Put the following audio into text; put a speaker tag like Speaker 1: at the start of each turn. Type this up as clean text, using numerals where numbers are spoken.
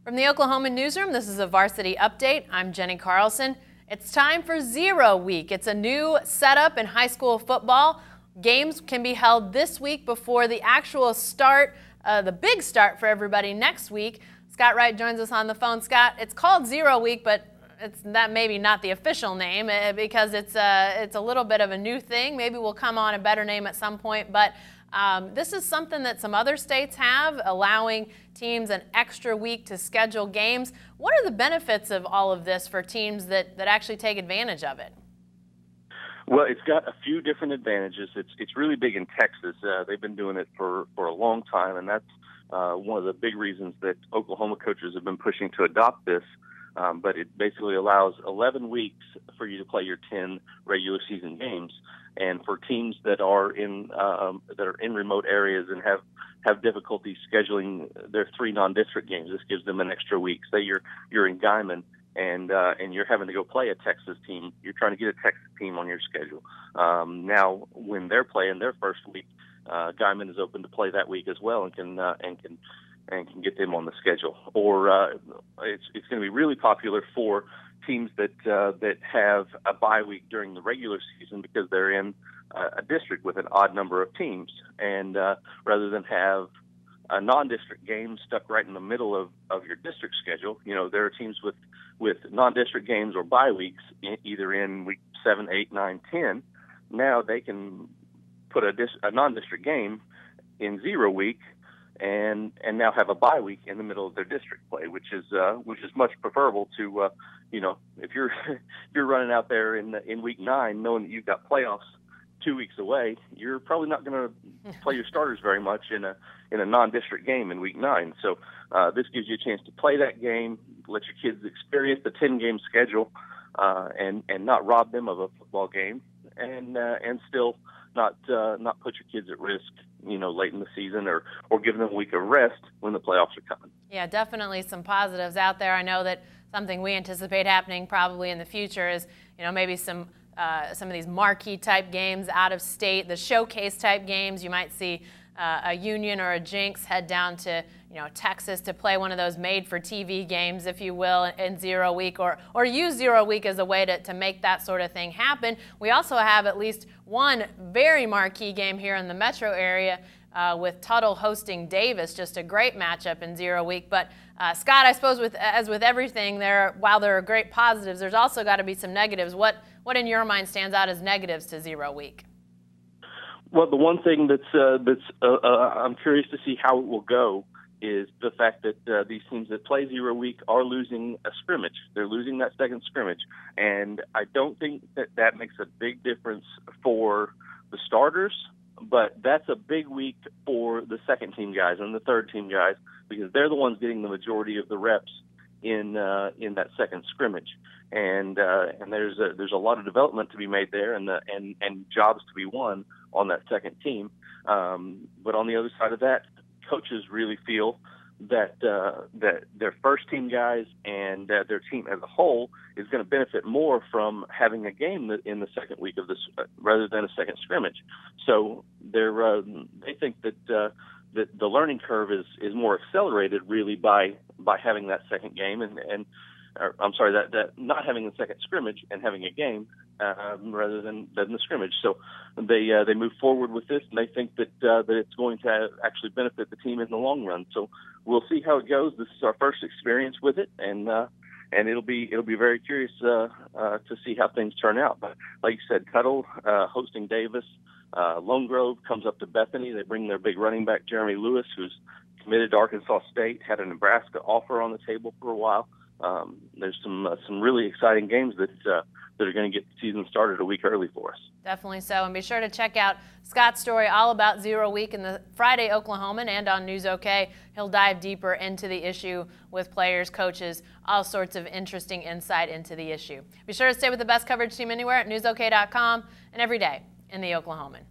Speaker 1: From the Oklahoma newsroom, this is a Varsity update. I'm Jenni Carlson. It's time for 0 week. It's a new setup in high school football. Games can be held this week before the actual start, the big start for everybody next week. Scott Wright joins us on the phone. Scott, it's called 0 week, but it's that maybe not the official name because it's a little bit of a new thing. Maybe we'll come on a better name at some point, but this is something that some other states have, allowing teams an extra week to schedule games. What are the benefits of all of this for teams that actually take advantage of it?
Speaker 2: Well, it's got a few different advantages. It's really big in Texas. They've been doing it for a long time, and that's one of the big reasons that Oklahoma coaches have been pushing to adopt this. But it basically allows 11 weeks for you to play your 10 regular season games. And for teams that are in remote areas and have difficulty scheduling their 3 non-district games, this gives them an extra week. Say you're in Guyman and you're having to go play a Texas team. You're trying to get a Texas team on your schedule. Now, when they're playing their first week, Guyman is open to play that week as well and can get them on the schedule. Or it's going to be really popular for teams that have a bye week during the regular season because they're in a district with an odd number of teams. And rather than have a non-district game stuck right in the middle of your district schedule, you know, there are teams with non-district games or bye weeks either in week 7, 8, 9, 10. Now they can put a non-district game in 0 week and now have a bye week in the middle of their district play, which is much preferable to if you're running out there in week 9 knowing that you've got playoffs 2 weeks away, you're probably not going to play your starters very much in a non-district game in week 9. So this gives you a chance to play that game, let your kids experience the 10-game schedule, and not rob them of a football game, and still not put your kids at risk, late in the season or giving them a week of rest when the playoffs are coming.
Speaker 1: Yeah, definitely some positives out there. I know that something we anticipate happening probably in the future is, maybe some of these marquee type games out of state, the showcase type games. You might see a Union or a Jinx head down to Texas to play one of those made-for-TV games, if you will, in 0 week, or use 0 week as a way to make that sort of thing happen. We also have at least one very marquee game here in the metro area with Tuttle hosting Davis, just a great matchup in 0 week. But Scott, I suppose as with everything, while there are great positives, there's also got to be some negatives. What in your mind stands out as negatives to 0 week?
Speaker 2: Well, the one thing I'm curious to see how it will go is the fact that these teams that play 0 week are losing a scrimmage. They're losing that second scrimmage. And I don't think that makes a big difference for the starters, but that's a big week for the second team guys and the third team guys because they're the ones getting the majority of the reps in that second scrimmage. And there's a lot of development to be made there and jobs to be won on that second team. But on the other side of that, coaches really feel that their first team guys and their team as a whole is going to benefit more from having a game in the second week of this rather than a second scrimmage. So they think that the learning curve is more accelerated really by having that second game that not having the second scrimmage and having a game rather than the scrimmage. So they move forward with this, and they think that it's going to actually benefit the team in the long run. So we'll see how it goes. This is our first experience with it, and it'll be very curious to see how things turn out. But like you said, Tuttle hosting Davis, Lone Grove comes up to Bethany. They bring their big running back Jeremy Lewis, who's committed to Arkansas State, had a Nebraska offer on the table for a while. There's some really exciting games that are going to get the season started a week early for us.
Speaker 1: Definitely so. And be sure to check out Scott's story all about 0 week in the Friday Oklahoman and on News OK. He'll dive deeper into the issue with players, coaches, all sorts of interesting insight into the issue. Be sure to stay with the best coverage team anywhere at newsok.com and every day in the Oklahoman.